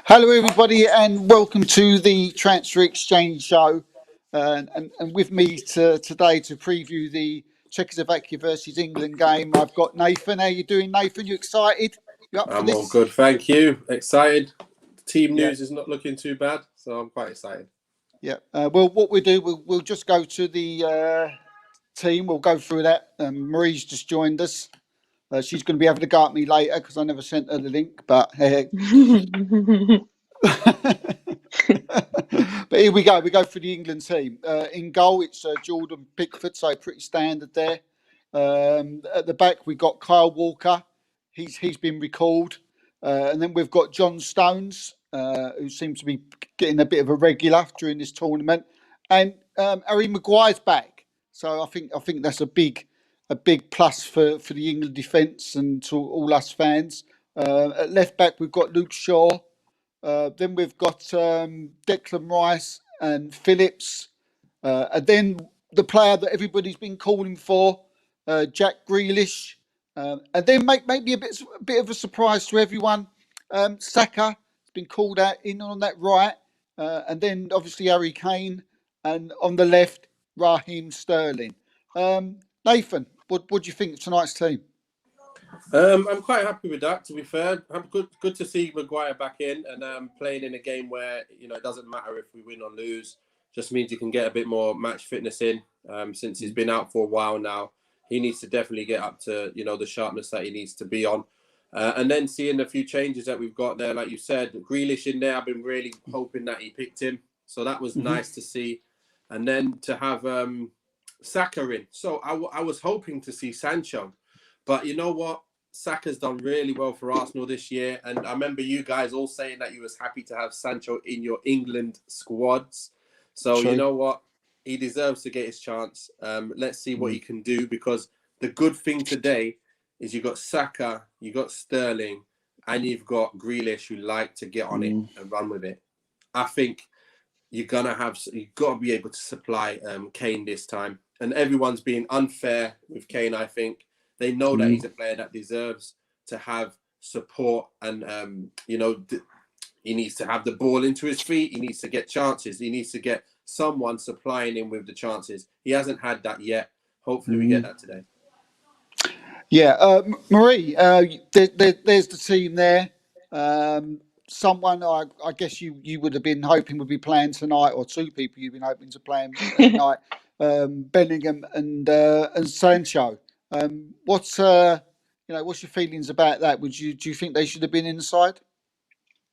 Hello, everybody, and welcome to the Transfer Exchange Show. And with me today to preview the Czechoslovakia versus England game, I've got Nathan. How you doing, Nathan? You excited? You up for I'm all this? good, thank you. Excited. Team Yeah. news is not looking too bad, so I'm quite excited. Yeah. Well, what we do, we'll just go to the team. We'll go through that. Marie's just joined us. She's going to be having a go at me later because I never sent her the link. But but here we go. We go for the England team. In goal, it's Jordan Pickford, so pretty standard there. At the back, we got Kyle Walker. He's been recalled, and then we've got John Stones, who seems to be getting a bit of a regular during this tournament, and Harry Maguire's back. So I think that's a big plus for the England defence and to all us fans. At left back, we've got Luke Shaw. Then we've got Declan Rice and Phillips. And then the player that everybody's been calling for, Jack Grealish. And then maybe a bit of a surprise to everyone, Saka has been called out in on that right. And then obviously Harry Kane. And on the left, Raheem Sterling. Nathan, what do you think of tonight's team? I'm quite happy with that, to be fair. I'm good to see Maguire back in and playing in a game where, it doesn't matter if we win or lose. Just means you can get a bit more match fitness in. Since he's been out for a while now, he needs to definitely get up to, the sharpness that he needs to be on. And then seeing a few changes that we've got there, like you said, Grealish in there, I've been really hoping that he picked him. So that was nice to see. And then to have Saka in. So I was hoping to see Sancho. But you know what? Saka's done really well for Arsenal this year. And I remember you guys all saying that you was happy to have Sancho in your England squads. So True. You know what? He deserves to get his chance. Let's see what he can do, because the good thing today is you got Saka, you got Sterling, and you've got Grealish who like to get on it and run with it. I think you've got to be able to supply Kane this time. And everyone's being unfair with Kane, I think. They know that he's a player that deserves to have support and, he needs to have the ball into his feet. He needs to get chances. He needs to get someone supplying him with the chances. He hasn't had that yet. Hopefully we get that today. Yeah, Marie, there's the team there. Someone I guess you would have been hoping would be playing tonight, or two people you've been hoping to play tonight, Bellingham and Sancho. What's your feelings about that? Do you think they should have been inside?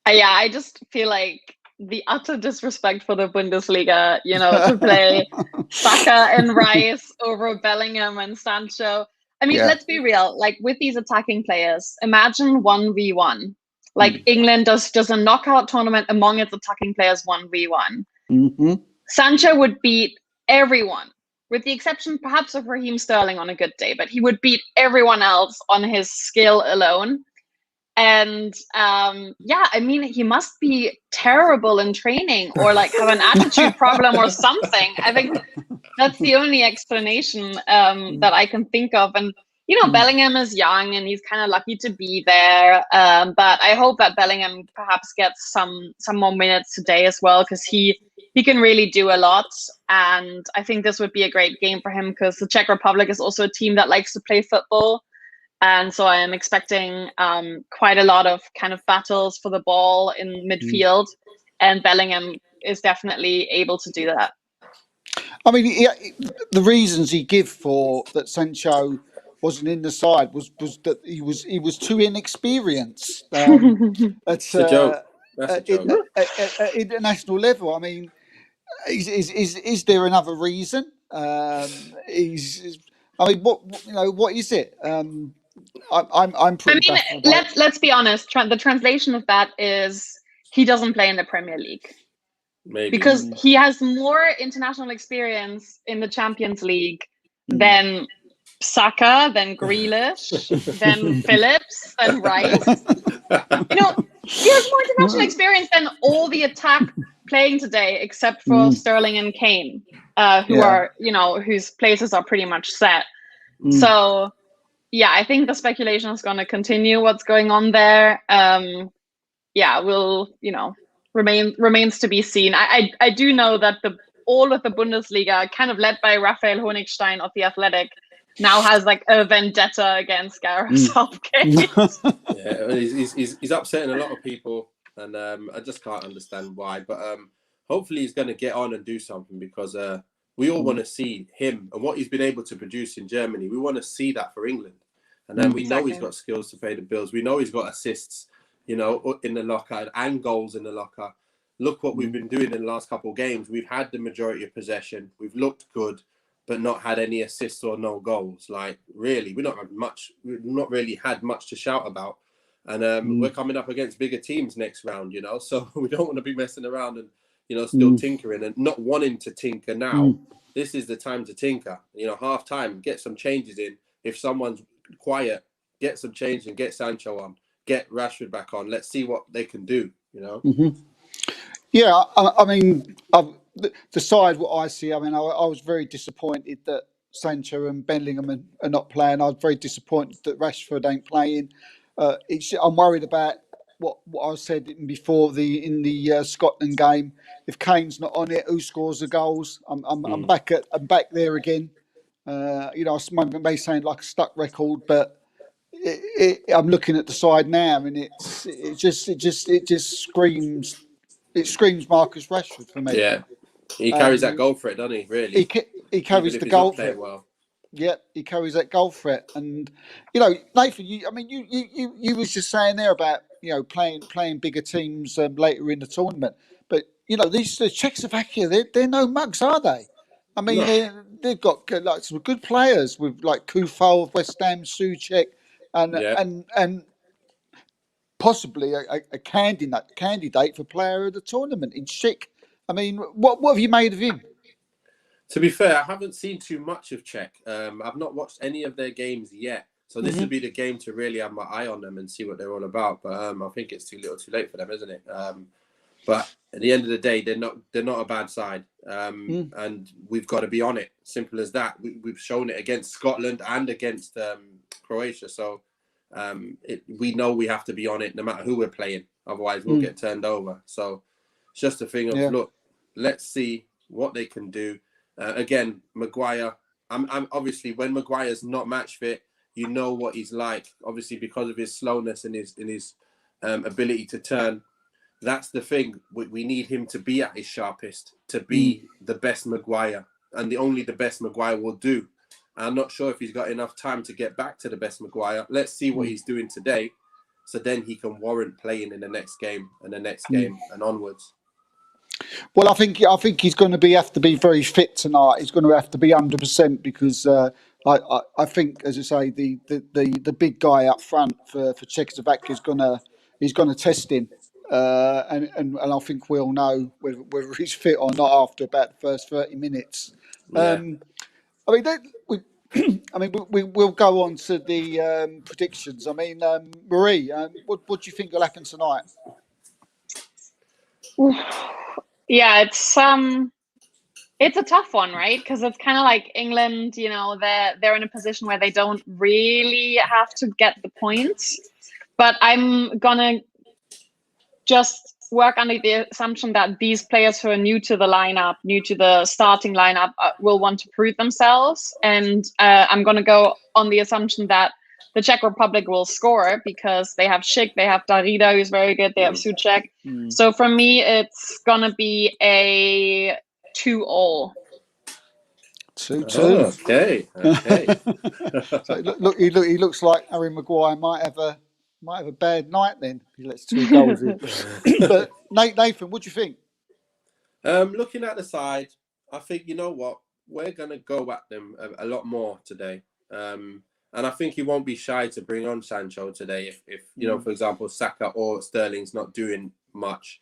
Yeah, I just feel like the utter disrespect for the Bundesliga, to play Saka and Rice over Bellingham and Sancho. I mean, let's be real. Like, with these attacking players, imagine 1v1. Like England does a knockout tournament among its attacking players 1v1. Sancho would beat everyone, with the exception perhaps of Raheem Sterling on a good day, but he would beat everyone else on his skill alone. And I mean, he must be terrible in training or like have an attitude problem or something. I think that's the only explanation that I can think of. And Bellingham is young and he's kind of lucky to be there. But I hope that Bellingham perhaps gets some more minutes today as well, because he can really do a lot. And I think this would be a great game for him, because the Czech Republic is also a team that likes to play football. And so I am expecting quite a lot of kind of battles for the ball in midfield. And Bellingham is definitely able to do that. I mean, the reasons he give for that Sancho wasn't in the side was that he was too inexperienced at international level. I mean, is there another reason? What is it? I'm pretty. I mean, let's be honest. The translation of that is he doesn't play in the Premier League. Maybe. Because he has more international experience in the Champions League than Saka, than Grealish, than Phillips, than Rice. He has more international experience than all the attack playing today, except for Sterling and Kane, who are, whose places are pretty much set. So yeah, I think the speculation is going to continue. What's going on there? Yeah, will remains to be seen. I do know that all of the Bundesliga, kind of led by Raphael Honigstein of the Athletic, now has like a vendetta against Gareth Southgate. Yeah, he's upsetting a lot of people, and I just can't understand why. But hopefully he's going to get on and do something, because we all want to see him and what he's been able to produce in Germany. We want to see that for England, and then we know he's got skills to pay the bills. We know he's got assists, in the locker, and goals in the locker. Look what we've been doing in the last couple of games. We've had the majority of possession. We've looked good, but not had any assists or no goals. Like, really, we've not really had much to shout about. And we're coming up against bigger teams next round, so we don't want to be messing around and, still tinkering and not wanting to tinker now. This is the time to tinker. Half time, get some changes in. If someone's quiet, get some change and get Sancho on, get Rashford back on. Let's see what they can do, Yeah, I mean, the side what I see, I mean, I was very disappointed that Sancho and Bellingham are not playing. I was very disappointed that Rashford ain't playing. I'm worried about what I said before in the Scotland game. If Kane's not on it, who scores the goals? I'm back there again. I may sound like a stuck record, but I'm looking at the side now, and it just screams. It screams Marcus Rashford for me. Yeah, he carries that goal threat, doesn't he? Really, he carries the goal threat. Well, yeah, he carries that goal threat, and Nathan, you was just saying there about playing bigger teams later in the tournament, but these Czechoslovakia, they're no mugs, are they? I mean, no. they've got like some good players with like Kufal of West Ham, Souček, and possibly a candidate for player of the tournament in Schick. I mean, what have you made of him? To be fair, I haven't seen too much of Czech. I've not watched any of their games yet, so this would be the game to really have my eye on them and see what they're all about. But I think it's too little, too late for them, isn't it? But at the end of the day, they're not a bad side, and we've got to be on it. Simple as that. We've shown it against Scotland and against Croatia, so. We know we have to be on it no matter who we're playing. Otherwise, we'll get turned over. So it's just a thing of look. Let's see what they can do. Again, Maguire. I'm obviously when Maguire's not match fit, you know what he's like. Obviously, because of his slowness and his ability to turn. That's the thing. We need him to be at his sharpest, to be the best Maguire, and only the best Maguire will do. I'm not sure if he's got enough time to get back to the best Maguire. Let's see what he's doing today, so then he can warrant playing in the next game and the next game and onwards. Well, I think he's going to have to be very fit tonight. He's going to have to be 100% because I think, as I say, the big guy up front for Czechoslovakia is going to test him, and I think we'll know whether he's fit or not after about the first 30 minutes. Yeah. We'll go on to the predictions. I mean, Marie, what do you think will happen tonight? Yeah, it's a tough one, right? Because it's kind of like England. They're in a position where they don't really have to get the points, but I'm gonna just work under the assumption that these players who are new to the starting lineup, will want to prove themselves. And I'm going to go on the assumption that the Czech Republic will score because they have Schick, they have Darida, who's very good, they have Souček. So for me, it's going to be a 2-2. 2-2. Oh, okay. So he looks like Harry Maguire might have a bad night then. He lets 2 goals in. But Nathan, what do you think? Looking at the side, I think you know what, we're gonna go at them a lot more today. And I think he won't be shy to bring on Sancho today if for example, Saka or Sterling's not doing much.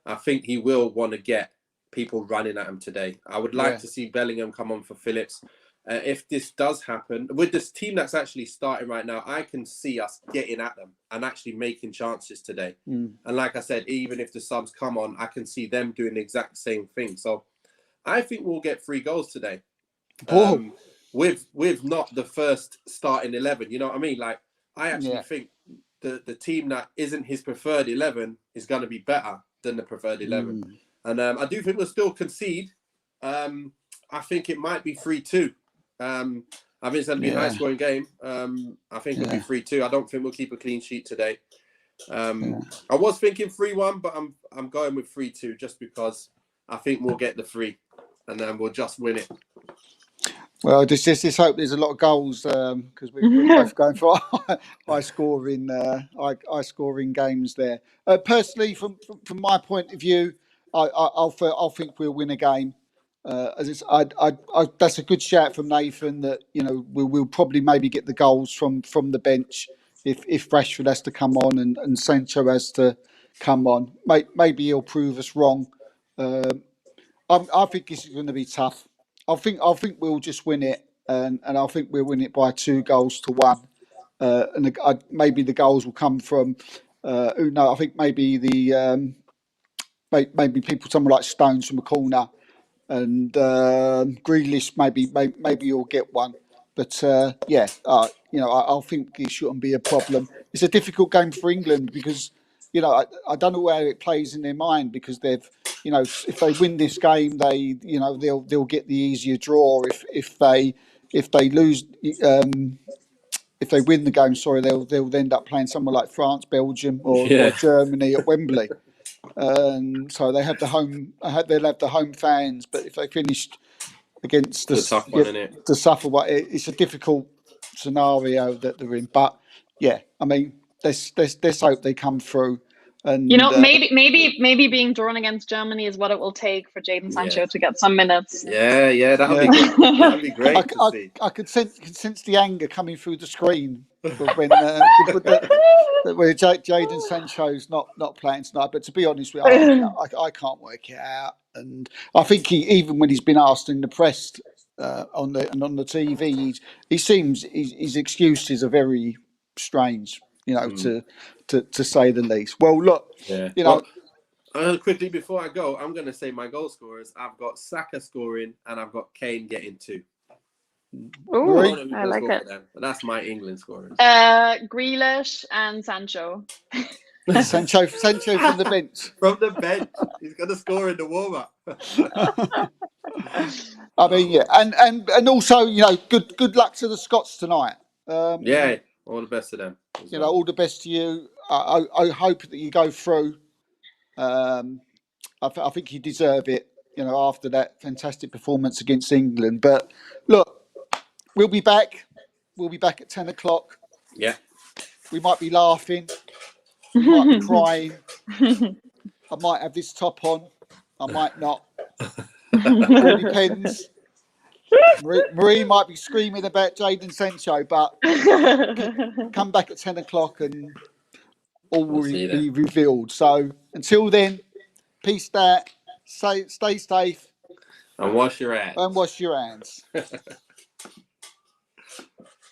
I think he will want to get people running at him today. I would like to see Bellingham come on for Phillips. If this does happen, with this team that's actually starting right now, I can see us getting at them and actually making chances today. And like I said, even if the subs come on, I can see them doing the exact same thing. So I think we'll get 3 goals today. with not the first starting 11. You know what I mean? Like, I actually think the team that isn't his preferred 11 is going to be better than the preferred 11. And I do think we'll still concede. I think it might be 3-2. I think it's going to be a high-scoring game. I think it'll be 3-2. I don't think we'll keep a clean sheet today. I was thinking 3-1, but I'm going with 3-2 just because I think we'll get the 3, and then we'll just win it. Well, just hope there's a lot of goals because we're both going for high scoring games there. Personally, from my point of view, I'll think we'll win a game. That's a good shout from Nathan that we'll probably maybe get the goals from the bench if Rashford has to come on and Sancho has to come on. Maybe he'll prove us wrong. I think this is going to be tough. I think we'll just win it, and I think we'll win it by 2-1. And maybe the goals will come from. I think maybe maybe people, someone like Stones from a corner, and Grealish. Maybe you'll get one. But I think it shouldn't be a problem. It's a difficult game for England because I don't know where it plays in their mind because they've. If they win this game, they'll get the easier draw. If they lose, if they win the game, they'll end up playing somewhere like France, Belgium, or Germany at Wembley. So they have they'll have the home fans. But if they finished against the tough one, it's a difficult scenario that they're in. But I mean, let's hope they come through. And maybe being drawn against Germany is what it will take for Jadon Sancho to get some minutes. That'd be great. I could sense the anger coming through the screen when Jadon Sancho's not playing tonight. But to be honest with you, I can't work it out. And I think even when he's been asked in the press on the TV, he seems his excuses are very strange. To say the least. Well, look, quickly before I go, I'm going to say my goal scorers. I've got Saka scoring and I've got Kane getting 2. Ooh, I like it. But that's my England scorers. Grealish and Sancho. Sancho from the bench. From the bench, he's going to score in the warm up. I mean, and also, good luck to the Scots tonight. All the best to them. All the best to you. I hope that you go through. I think you deserve it. After that fantastic performance against England. But look, we'll be back. We'll be back at 10 o'clock. Yeah. We might be laughing. We might be crying. I might have this top on. I might not. It all depends. Marie might be screaming about Jadon Sancho, but come back at 10 o'clock and all will be revealed. So until then, peace out, stay safe. And wash your hands.